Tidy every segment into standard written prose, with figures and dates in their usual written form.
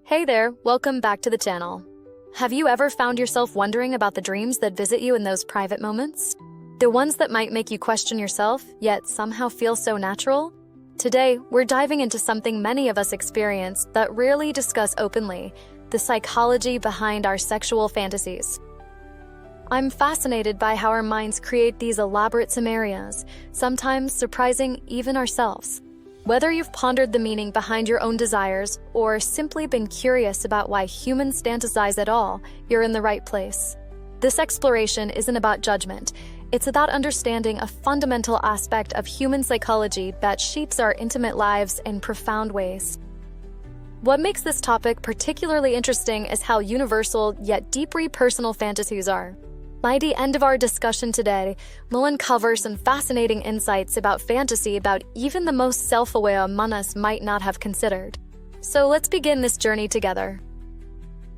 Hey there, welcome back to the channel. Have you ever found yourself wondering about the dreams that visit you in those private moments? The ones that might make you question yourself, yet somehow feel so natural? Today, we're diving into something many of us experience but rarely discuss openly: the psychology behind our sexual fantasies. I'm fascinated by how our minds create these elaborate scenarios, sometimes surprising even ourselves. Whether you've pondered the meaning behind your own desires or simply been curious about why humans fantasize at all, you're in the right place. This exploration isn't about judgment. It's about understanding a fundamental aspect of human psychology that shapes our intimate lives in profound ways. What makes this topic particularly interesting is how universal yet deeply personal fantasies are. By the end of our discussion today, we'll uncover some fascinating insights about fantasy about even the most self-aware among us might not have considered. So let's begin this journey together.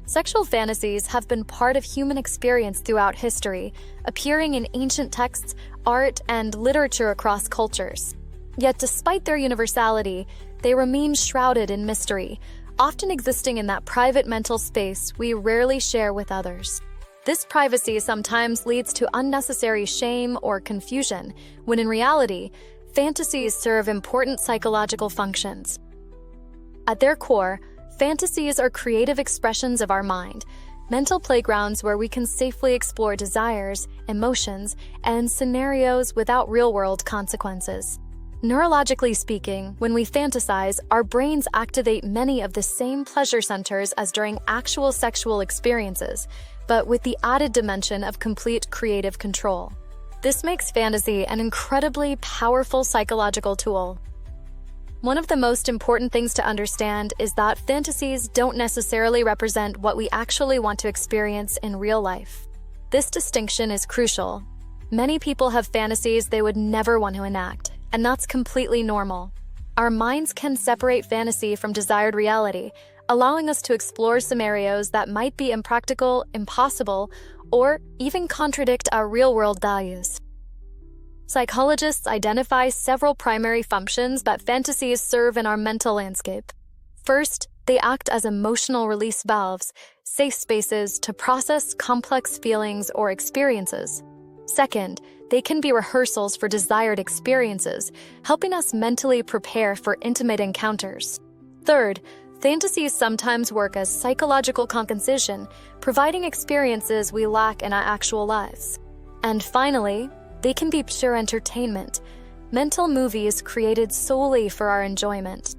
Sexual fantasies have been part of human experience throughout history, appearing in ancient texts, art, and literature across cultures. Yet despite their universality, they remain shrouded in mystery, often existing in that private mental space we rarely share with others. This privacy sometimes leads to unnecessary shame or confusion, when in reality, fantasies serve important psychological functions. At their core, fantasies are creative expressions of our mind, mental playgrounds where we can safely explore desires, emotions, and scenarios without real-world consequences. Neurologically speaking, when we fantasize, our brains activate many of the same pleasure centers as during actual sexual experiences, but with the added dimension of complete creative control. This makes fantasy an incredibly powerful psychological tool. One of the most important things to understand is that fantasies don't necessarily represent what we actually want to experience in real life. This distinction is crucial. Many people have fantasies they would never want to enact, and that's completely normal. Our minds can separate fantasy from desired reality, allowing us to explore scenarios that might be impractical, impossible, or even contradict our real-world values. Psychologists identify several primary functions that fantasies serve in our mental landscape. First, they act as emotional release valves, safe spaces to process complex feelings or experiences. Second, they can be rehearsals for desired experiences, helping us mentally prepare for intimate encounters. Third, fantasies sometimes work as psychological compensation, providing experiences we lack in our actual lives. And finally, they can be pure entertainment, mental movies created solely for our enjoyment.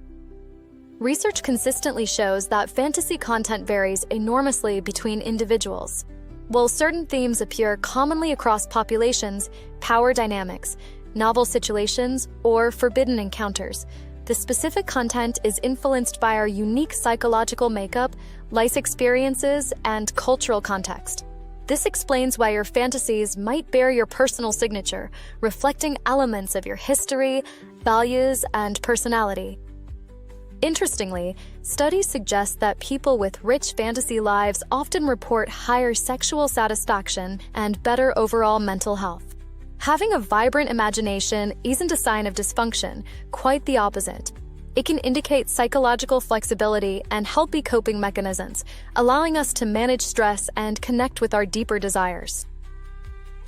Research consistently shows that fantasy content varies enormously between individuals. While certain themes appear commonly across populations, power dynamics, novel situations, or forbidden encounters, the specific content is influenced by our unique psychological makeup, life experiences, and cultural context. This explains why your fantasies might bear your personal signature, reflecting elements of your history, values, and personality. Interestingly, studies suggest that people with rich fantasy lives often report higher sexual satisfaction and better overall mental health. Having a vibrant imagination isn't a sign of dysfunction, quite the opposite. It can indicate psychological flexibility and healthy coping mechanisms, allowing us to manage stress and connect with our deeper desires.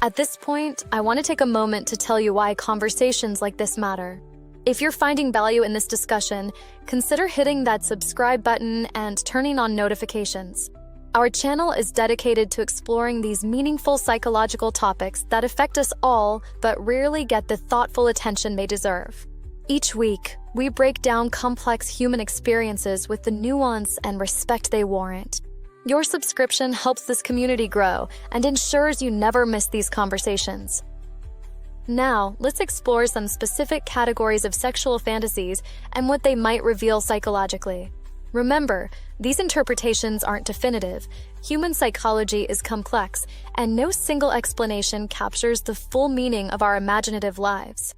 At this point, I want to take a moment to tell you why conversations like this matter. If you're finding value in this discussion, consider hitting that subscribe button and turning on notifications. Our channel is dedicated to exploring these meaningful psychological topics that affect us all but rarely get the thoughtful attention they deserve. Each week, we break down complex human experiences with the nuance and respect they warrant. Your subscription helps this community grow and ensures you never miss these conversations. Now, let's explore some specific categories of sexual fantasies and what they might reveal psychologically. Remember, these interpretations aren't definitive. Human psychology is complex, and no single explanation captures the full meaning of our imaginative lives.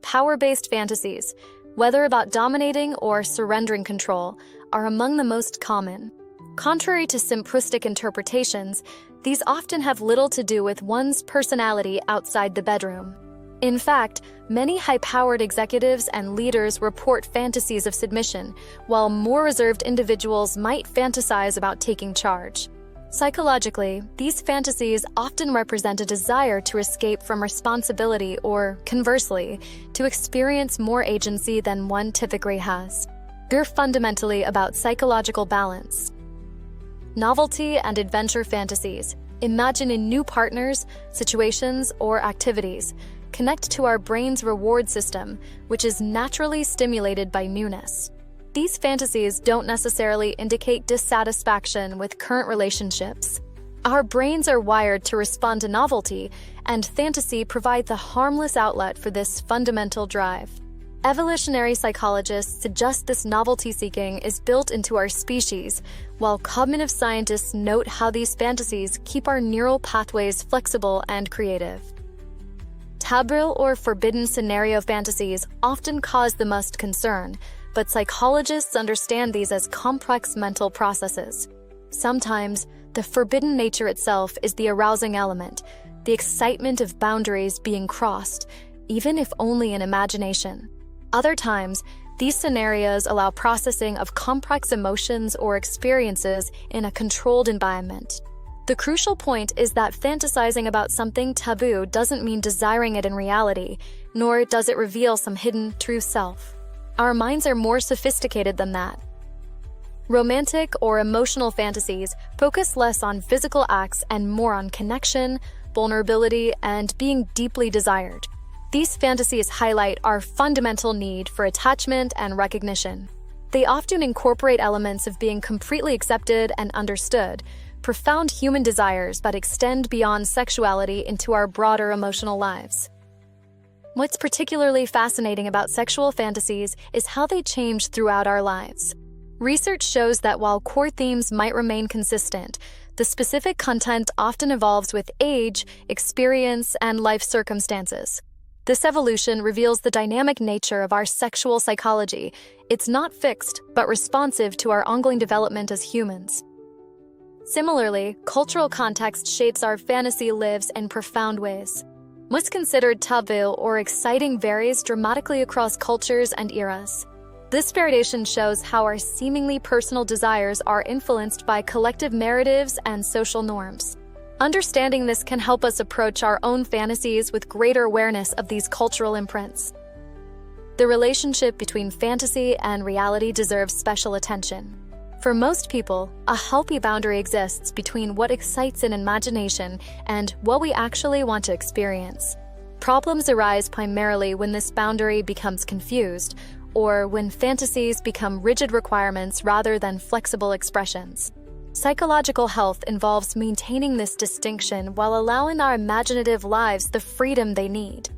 Power-based fantasies, whether about dominating or surrendering control, are among the most common. Contrary to simplistic interpretations, these often have little to do with one's personality outside the bedroom. In fact, many high-powered executives and leaders report fantasies of submission, while more reserved individuals might fantasize about taking charge. Psychologically, these fantasies often represent a desire to escape from responsibility or, conversely, to experience more agency than one typically has. They're fundamentally about psychological balance. Novelty and adventure fantasies. Imagine in new partners, situations, or activities. Connect to our brain's reward system, which is naturally stimulated by newness. These fantasies don't necessarily indicate dissatisfaction with current relationships. Our brains are wired to respond to novelty, and fantasy provide the harmless outlet for this fundamental drive. Evolutionary psychologists suggest this novelty-seeking is built into our species, while cognitive scientists note how these fantasies keep our neural pathways flexible and creative. Taboo or forbidden scenario fantasies often cause the most concern, but psychologists understand these as complex mental processes. Sometimes, the forbidden nature itself is the arousing element, the excitement of boundaries being crossed, even if only in imagination. Other times, these scenarios allow processing of complex emotions or experiences in a controlled environment. The crucial point is that fantasizing about something taboo doesn't mean desiring it in reality, nor does it reveal some hidden true self. Our minds are more sophisticated than that. Romantic or emotional fantasies focus less on physical acts and more on connection, vulnerability, and being deeply desired. These fantasies highlight our fundamental need for attachment and recognition. They often incorporate elements of being completely accepted and understood, profound human desires that extend beyond sexuality into our broader emotional lives. What's particularly fascinating about sexual fantasies is how they change throughout our lives. Research shows that while core themes might remain consistent, the specific content often evolves with age, experience, and life circumstances. This evolution reveals the dynamic nature of our sexual psychology. It's not fixed, but responsive to our ongoing development as humans. Similarly, cultural context shapes our fantasy lives in profound ways. What's considered taboo or exciting varies dramatically across cultures and eras. This variation shows how our seemingly personal desires are influenced by collective narratives and social norms. Understanding this can help us approach our own fantasies with greater awareness of these cultural imprints. The relationship between fantasy and reality deserves special attention. For most people, a healthy boundary exists between what excites in imagination and what we actually want to experience. Problems arise primarily when this boundary becomes confused, or when fantasies become rigid requirements rather than flexible expressions. Psychological health involves maintaining this distinction while allowing our imaginative lives the freedom they need.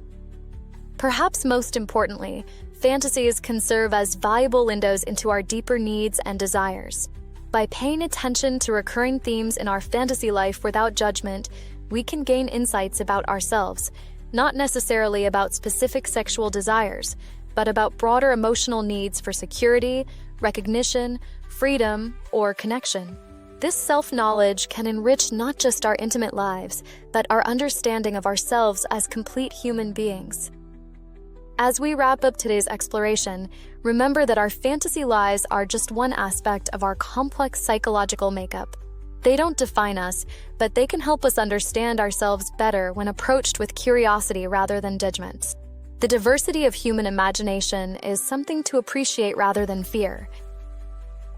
Perhaps most importantly, fantasies can serve as valuable windows into our deeper needs and desires. By paying attention to recurring themes in our fantasy life without judgment, we can gain insights about ourselves, not necessarily about specific sexual desires, but about broader emotional needs for security, recognition, freedom, or connection. This self-knowledge can enrich not just our intimate lives, but our understanding of ourselves as complete human beings. As we wrap up today's exploration, remember that our fantasy lives are just one aspect of our complex psychological makeup. They don't define us, but they can help us understand ourselves better when approached with curiosity rather than judgment. The diversity of human imagination is something to appreciate rather than fear.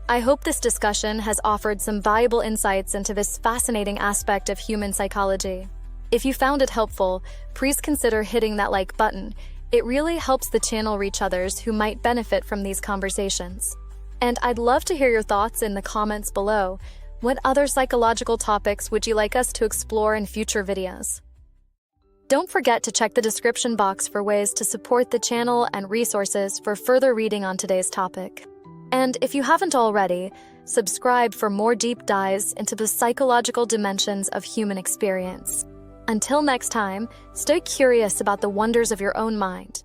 I hope this discussion has offered some valuable insights into this fascinating aspect of human psychology. If you found it helpful, please consider hitting that like button. It really helps the channel reach others who might benefit from these conversations. And I'd love to hear your thoughts in the comments below. What other psychological topics would you like us to explore in future videos? Don't forget to check the description box for ways to support the channel and resources for further reading on today's topic. And if you haven't already, subscribe for more deep dives into the psychological dimensions of human experience. Until next time, stay curious about the wonders of your own mind.